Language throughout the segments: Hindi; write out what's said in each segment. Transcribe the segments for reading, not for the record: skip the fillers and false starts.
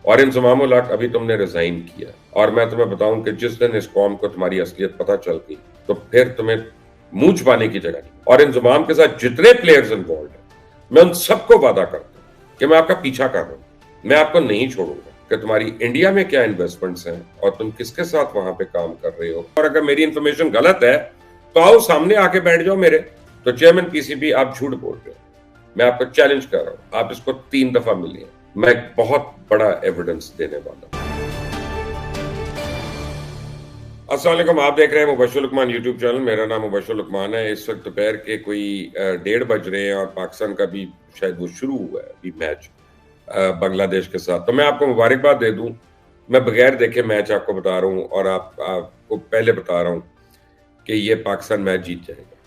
और इंजमाम उल हक अभी तुमने रिजाइन किया, और मैं तुम्हें बताऊं कि जिस दिन इस कौम को तुम्हारी असलियत पता चल गई तो फिर तुम्हें मुंह छुपाने की जगह नहीं। और इंजमाम के साथ जितने प्लेयर्स इन्वॉल्व हैं, मैं उन सबको वादा करता हूं कि मैं आपका पीछा कर रहा हूं, मैं आपको नहीं छोड़ूंगा कि तुम्हारी इंडिया में क्या इन्वेस्टमेंट्स हैं और तुम किसके साथ वहां पे काम कर रहे हो। और अगर मेरी इंफॉर्मेशन गलत है तो आओ सामने आके बैठ जाओ मेरे। तो चेयरमैन पीसीबी, आप झूठ बोल रहे हो, मैं आपको चैलेंज कर रहा हूं, आप इसको 3 दफा मिलिए, मैं एक बहुत बड़ा एविडेंस देने वाला हूं। अस्सलाम वालेकुम, आप देख रहे हैं मुबश्शिर लुकमान यूट्यूब चैनल। मेरा नाम मुबश्शिर लुकमान है। इस वक्त दोपहर के कोई 1:30 बज रहे हैं और पाकिस्तान का भी शायद वो शुरू हुआ है अभी मैच बांग्लादेश के साथ। तो मैं आपको मुबारकबाद दे दूं, मैं बगैर देखे मैच आपको बता रहा हूं और आपको पहले बता रहा हूं कि ये पाकिस्तान मैच जीत जाएगा,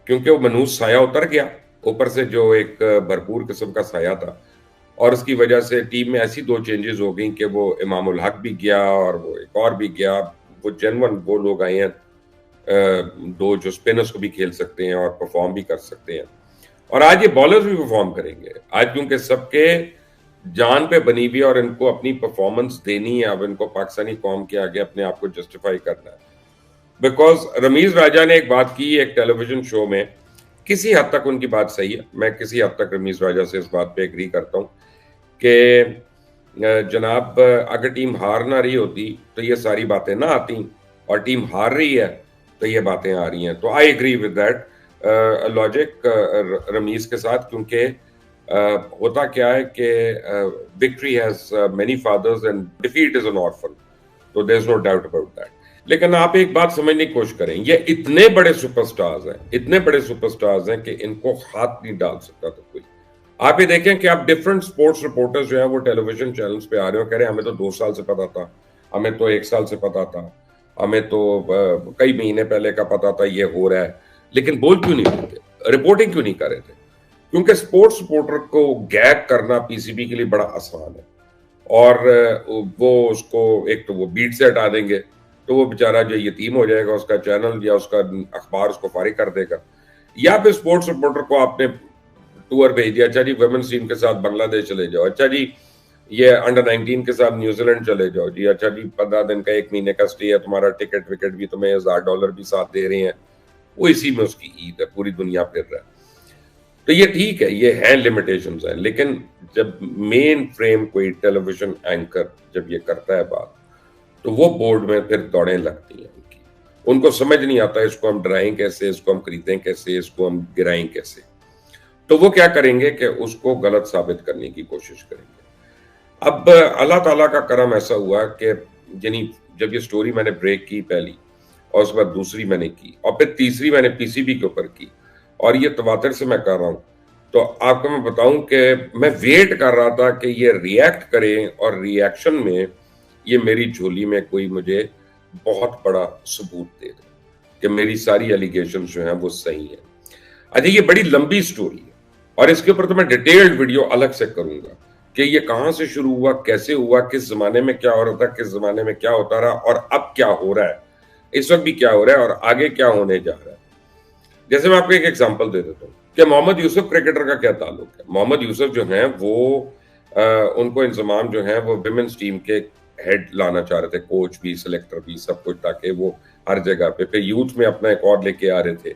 क्योंकि वो मनूस साया उतर गया ऊपर से, जो एक भरपूर किस्म का साया था, और उसकी वजह से टीम में ऐसी 2 चेंजेस हो गई कि वो इमाम उल हक भी गया और वो एक और भी गया। वो जेन्युइन वो लोग आए हैं, 2 जो स्पिनर्स को भी खेल सकते हैं और परफॉर्म भी कर सकते हैं। और आज ये बॉलर्स भी परफॉर्म करेंगे आज, क्योंकि सबके जान पे बनी हुई है और इनको अपनी परफॉर्मेंस देनी है। अब इनको पाकिस्तानी कौम के आगे अपने आप को जस्टिफाई करना है। बिकॉज रमीज राजा ने एक बात की एक टेलीविजन शो में, किसी हद तक उनकी बात सही है, मैं किसी हद तक रमीज राजा से इस बात पे एग्री करता हूं कि जनाब अगर टीम हार ना रही होती तो ये सारी बातें ना आती, और टीम हार रही है तो ये बातें आ रही हैं। तो I agree with that logic Ramiz के साथ, क्योंकि होता क्या है कि victory has many fathers and defeat is an orphan, तो there is no doubt about that. लेकिन आप एक बात समझने की कोशिश करें, ये इतने बड़े सुपरस्टार्स हैं, इतने बड़े सुपरस्टार्स हैं कि इनको हाथ नहीं डाल सकता तो कोई। आप ये देखें कि आप डिफरेंट स्पोर्ट्स रिपोर्टर्स जो हैं वो टेलीविजन चैनल्स पे आ रहे हो, कह रहे हैं हमें तो 2 साल से पता था, हमें तो 1 साल से पता था, हमें तो कई महीने पहले का पता था ये हो रहा है, लेकिन बोल क्यों नहीं रहे थे, रिपोर्टिंग क्यों नहीं कर रहे थे? क्योंकि स्पोर्ट्स रिपोर्टर को गैग करना पीसीबी के लिए बड़ा आसान है, और वो उसको एक तो वो बीट से हटा देंगे तो वो बेचारा जो यतीम हो जाएगा, उसका चैनल या उसका अखबार उसको फारिग कर देगा। या फिर स्पोर्ट्स रिपोर्टर को आपने टूर भेज दिया, अच्छा जी वुमेन्स टीम के साथ बांग्लादेश चले जाओ, अच्छा जी ये अंडर 19 के साथ न्यूजीलैंड चले जाओ जी, अच्छा जी 15 दिन का 1 महीने का स्टे है, तुम्हारा टिकट विकेट भी तुम्हें $1000 भी साथ दे रहे हैं। वो इसी में उसकी ईद है, पूरी दुनिया फिर रहा है। तो ये ठीक है, ये है लिमिटेशंस है, लेकिन जब मेन फ्रेम कोई टेलीविजन एंकर जब ये करता है बात, तो वो बोर्ड में फिर दौड़ें लगती हैं उनकी। उनको समझ नहीं आता इसको हम डराएं कैसे, इसको हम खरीदें कैसे, इसको हम गिराएं कैसे। तो वो क्या करेंगे कि उसको गलत साबित करने की कोशिश करेंगे। अब अल्लाह ताला का करम ऐसा हुआ कि यानी जब ये स्टोरी मैंने ब्रेक की पहली, और उसके बाद दूसरी मैंने की, और फिर तीसरी मैंने पीसीबी के ऊपर की, और ये तवातर से मैं कर रहा हूं, तो आपको मैं बताऊं कि मैं वेट कर रहा था कि ये रिएक्ट करें और रिएक्शन में ये मेरी झोली में कोई मुझे बहुत बड़ा सबूत दे दे कि मेरी सारी एलिगेशन जो हैं वो सही है। अच्छा, ये बड़ी लंबी स्टोरी है और इसके ऊपर तो मैं डिटेल्ड वीडियो अलग से करूंगा कि ये कहां से शुरू हुआ, कैसे हुआ, किस जमाने में क्या हो रहा था, किस जमाने में क्या होता रहा, और अब क्या हो रहा है, इस वक्त भी क्या हो रहा है और आगे क्या होने जा रहा है। जैसे मैं आपको एक एग्जांपल दे देता हूँ कि मोहम्मद यूसुफ क्रिकेटर का क्या ताल्लुक है। मोहम्मद यूसुफ जो हैं वो उनको इंजमाम जो है वो विमेंस टीम के हेड लाना चाह रहे थे, कोच भी, सिलेक्टर भी, सब कुछ, ताकि वो हर जगह पे फिर यूथ में अपना एक और लेके आ रहे थे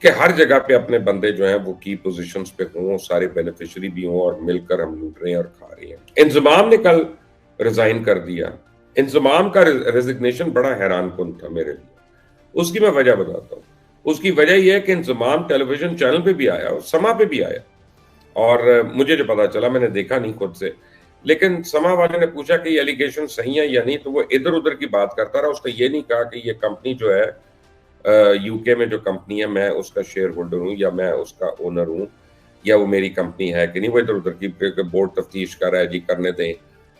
कि हर जगह पे अपने बंदे जो हैं वो की पोजीशंस पे हों, सारे बेनिफिशियरी भी हों, और मिलकर हम लूट रहे हैं और खा रहे हैं। इंजमाम ने कल रिजाइन कर दिया। इंजमाम का रेजिग्नेशन बड़ा हैरान कुन था मेरे लिए। उसकी मैं वजह बताता हूँ। उसकी वजह यह है कि इंजमाम टेलीविजन चैनल पे भी आया और समा पे भी आया, और मुझे जो पता चला, मैंने देखा नहीं खुद से, लेकिन समा वाले ने पूछा कि ये एलिगेशन सही है या नहीं, तो वो इधर उधर की बात करता रहा। उसने ये नहीं कहा कि ये कंपनी जो है यूके में जो कंपनी है, मैं उसका शेयर होल्डर हूँ या मैं उसका ओनर हूँ, या वो मेरी कंपनी है कि नहीं। वो इधर उधर की बोर्ड तफ्तीश कर रहा है जी, करने दें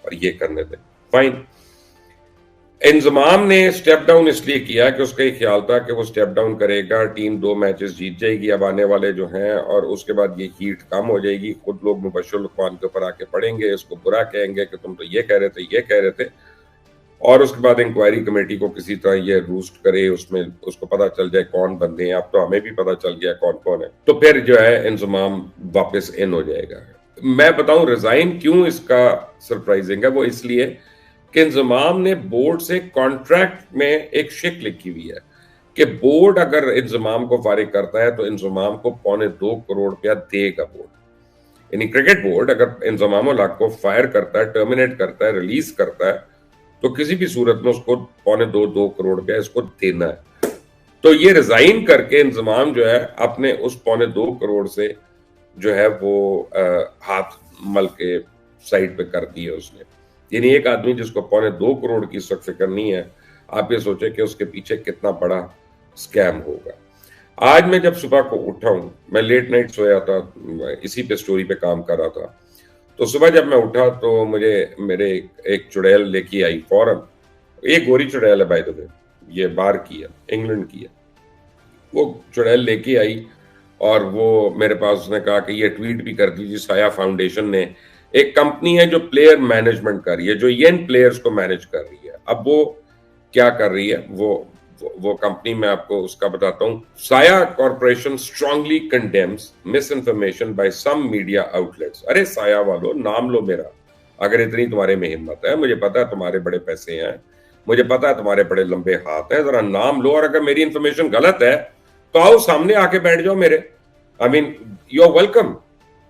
और ये करने दें, फाइन। इंजमाम ने स्टेप डाउन इसलिए किया कि उसका ये ख्याल था कि वो स्टेप डाउन करेगा, टीम 2 मैचेस जीत जाएगी अब आने वाले जो हैं, और उसके बाद ये हीट कम हो जाएगी, खुद लोग मुबश्शिर लुकमान के ऊपर आके पड़ेंगे, इसको बुरा कहेंगे कि तुम तो ये कह रहे थे, ये कह रहे थे, और उसके बाद इंक्वायरी कमेटी को किसी तरह ये रूस्ट करे, उसमें उसको पता चल जाए कौन बंदे हैं। अब तो हमें भी पता चल गया कौन कौन है, तो फिर जो है इंजमाम वापस इन हो जाएगा। मैं बताऊं रिजाइन क्यों इसका सरप्राइजिंग है, वो इसलिए कि इंजमाम ने बोर्ड से कॉन्ट्रैक्ट में एक शिक लिखी हुई है कि बोर्ड अगर इंजमाम को फारिग करता है तो इंजमाम को 2.25 करोड़ रुपया देगा बोर्ड। यानी क्रिकेट बोर्ड अगर इंजमाम उल हक को फायर करता है, टर्मिनेट करता है, रिलीज करता है, तो किसी भी सूरत में उसको 2.25 करोड़ रुपया इसको देना है। तो ये रिजाइन करके इंजमाम जो है अपने उस 2.25 करोड़ से जो है वो हाथ मल के साइड पे कर दी है उसने। यानी एक आदमी जिसको 2.25 करोड़ की इस वक्त फिक्र नहीं है, आप ये सोचे कि उसके पीछे कितना बड़ा स्कैम होगा। आज मैं जब सुबह को उठा हूं, मैं लेट नाइट सोया था, इसी पे स्टोरी पे काम कर रहा था, तो सुबह जब मैं उठा तो मुझे मेरे एक चुड़ैल लेके आई फौरन। एक गोरी चुड़ैल है बाय द वे, ये बाहर की है, इंग्लैंड की है। वो चुड़ैल लेके आई और वो मेरे पास उसने कहा कि ये ट्वीट भी कर दीजिए, साया फाउंडेशन ने, एक कंपनी है जो प्लेयर मैनेजमेंट कर रही है, जो यंग प्लेयर्स को मैनेज कर रही है। अब वो क्या कर रही है, वो कंपनी मैं आपको उसका बताता हूं। Saya corporation strongly condemns misinformation by some media outlets. अरे साया वालों, नाम लो मेरा, अगर इतनी तुम्हारे में हिम्मत है, मुझे पता है तुम्हारे बड़े पैसे हैं, मुझे पता है तुम्हारे बड़े लंबे हाथ हैं, जरा नाम लो, और अगर मेरी इंफॉर्मेशन गलत है तो आओ सामने आके बैठ जाओ मेरे। I mean you are welcome,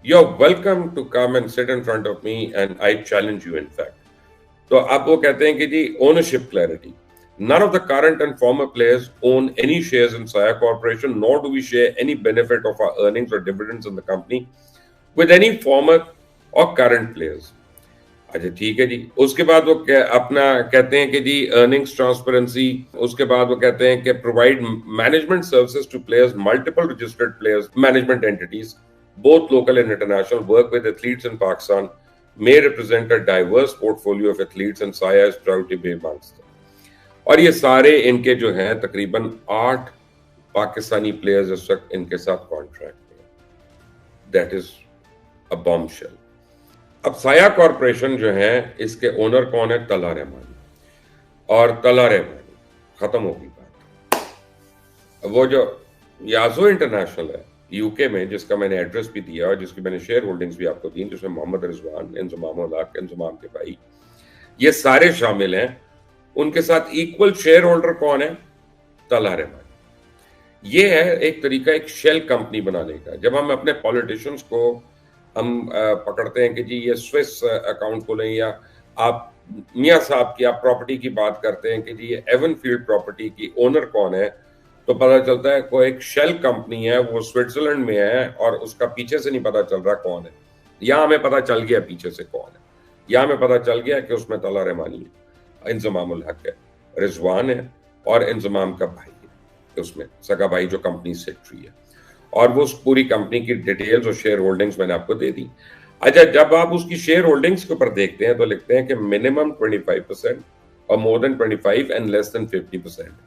you are welcome to come and sit in front of me and I challenge you in fact. तो अब वो कहते हैं कि जी ownership clarity, none of the current and former players own any shares in Saya Corporation, nor do we share any benefit of our earnings or dividends in the company with any former or current players। अच्छा ठीक है जी। उसके बाद वो अपना कहते हैं कि जी अर्निंग्स ट्रांसपेरेंसी, उसके बाद वो कहते हैं कि provide management services two players, multiple registered players management entities both local and international, work with athletes in Pakistan, may represent a diverse portfolio of athletes and Saya is proud to be amongst them। और ये सारे इनके जो हैं तकरीबन 8 पाकिस्तानी प्लेयर्स इस वक्त इनके साथ कॉन्ट्रैक्ट में। That is a bombshell. अब साया कॉरपोरेशन जो है, इसके ओनर कौन है? तला रहमानी। और तला रहमानी, खत्म होगी बात। वो जो याजो इंटरनेशनल है यूके में, जिसका मैंने एड्रेस भी दिया और जिसकी मैंने शेयर होल्डिंग्स भी आपको दी, जिसमें मोहम्मद रिजवान, इंजमाम उल हक, इंजमाम के भाई, ये सारे शामिल हैं। उनके साथ इक्वल शेयर होल्डर कौन है? तला रहमानी। ये है एक तरीका एक शेल कंपनी बनाने का। जब हम अपने पॉलिटिशियंस को हम पकड़ते हैं कि जी ये स्विस अकाउंट खोलें, या आप मियाँ साहब की आप प्रॉपर्टी की बात करते हैं कि जी ये एवनफील्ड प्रॉपर्टी की ओनर कौन है, तो पता चलता है कोई एक शेल कंपनी है, वो स्विट्जरलैंड में है और उसका पीछे से नहीं पता चल रहा कौन है। यहाँ हमें पता चल गया पीछे से कौन है, यहाँ हमें पता चल गया कि उसमें तला रहमानी है, इंजमाम उल हक है, रिजवान है और इंजमाम का भाई है, उसमें सगा भाई जो कंपनी सेक्रेटरी है। और वो उस पूरी कंपनी की डिटेल्स और शेयर होल्डिंग्स मैंने आपको दे दी। अच्छा, जब आप उसकी शेयर होल्डिंग्स के ऊपर देखते हैं तो लिखते हैं कि मिनिमम 25% और more than 25 and less than 50%।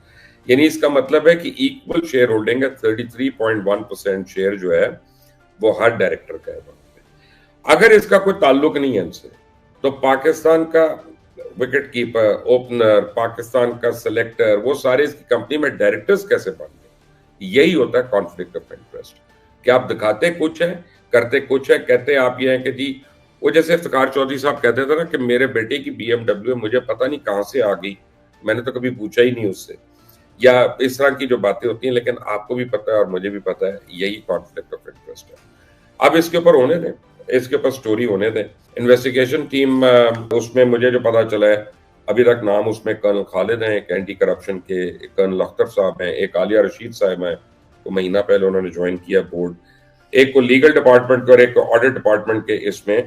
यानी इसका मतलब है कि इक्वल शेयर होल्डिंग है। 33.1% शेयर जो है वो हर डायरेक्टर का है। अगर इसका कोई ताल्लुक नहीं है इनसे, तो पाकिस्तान का विकेट कीपर, ओपनर, पाकिस्तान का सिलेक्टर, वो सारे इसकी कंपनी में डायरेक्टर्स कैसे बन गए? यही होता है कॉन्फ्लिक्ट ऑफ इंटरेस्ट, कि आप दिखाते कुछ है, करते कुछ है, कहते आप ये हैं कि जी, वो जैसे इफ्तिकार चौधरी साहब कहते थे ना कि मेरे बेटे की BMW मुझे पता नहीं कहां से आ गई, मैंने तो कभी पूछा ही नहीं उससे, या इस तरह की जो बातें होती हैं। लेकिन आपको भी पता है और मुझे भी पता है, यही कॉन्फ्लिक्ट ऑफ इंटरेस्ट है। अब इसके ऊपर होने दें, इसके ऊपर स्टोरी होने दें। इन्वेस्टिगेशन टीम, उसमें मुझे जो पता चला है अभी तक नाम उसमें कर्नल खालिद हैं, एक एंटी करप्शन के, कर्नल अख्तर साहब हैं, एक आलिया रशीद साहब हैं, तो महीना पहले उन्होंने ज्वाइन किया बोर्ड, एक को लीगल डिपार्टमेंट के और एक को ऑडिट डिपार्टमेंट के इसमें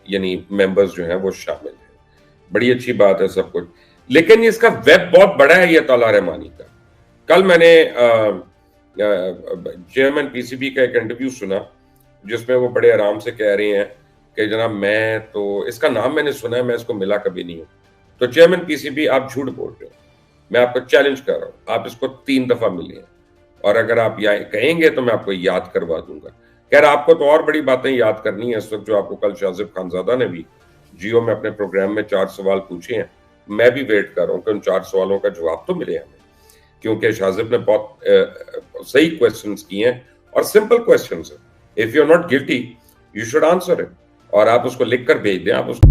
यानी मेंबर्स जो हैं वो शामिल हैं। बड़ी अच्छी बात है सब कुछ, लेकिन इसका वेब बहुत बड़ा है ये तला रहमानी का। कल मैंने चेयरमैन पीसीबी का एक इंटरव्यू सुना जिसमें वो बड़े आराम से कह रहे हैं कि जनाब मैं तो, इसका नाम मैंने सुना है, मैं इसको मिला कभी नहीं हूं। तो चेयरमैन पीसीबी, आप झूठ बोल रहे हो, मैं आपको चैलेंज कर रहा हूं, आप इसको 3 दफा मिले हैं और अगर आप कहेंगे तो मैं आपको याद करवा दूंगा। कह रहा आपको तो और बड़ी बातें याद करनी है इस वक्त, जो आपको कल शाजिब खानजादा ने भी जियो में अपने प्रोग्राम में 4 सवाल पूछे हैं। मैं भी वेट कर रहा हूं कि उन 4 सवालों का जवाब तो मिले हमें, क्योंकि शाजिब ने बहुत सही क्वेश्चंस किए हैं और सिंपल क्वेश्चंस हैं। If you are not guilty, you should answer it, और आप उसको लिख कर भेज दें, आप उसको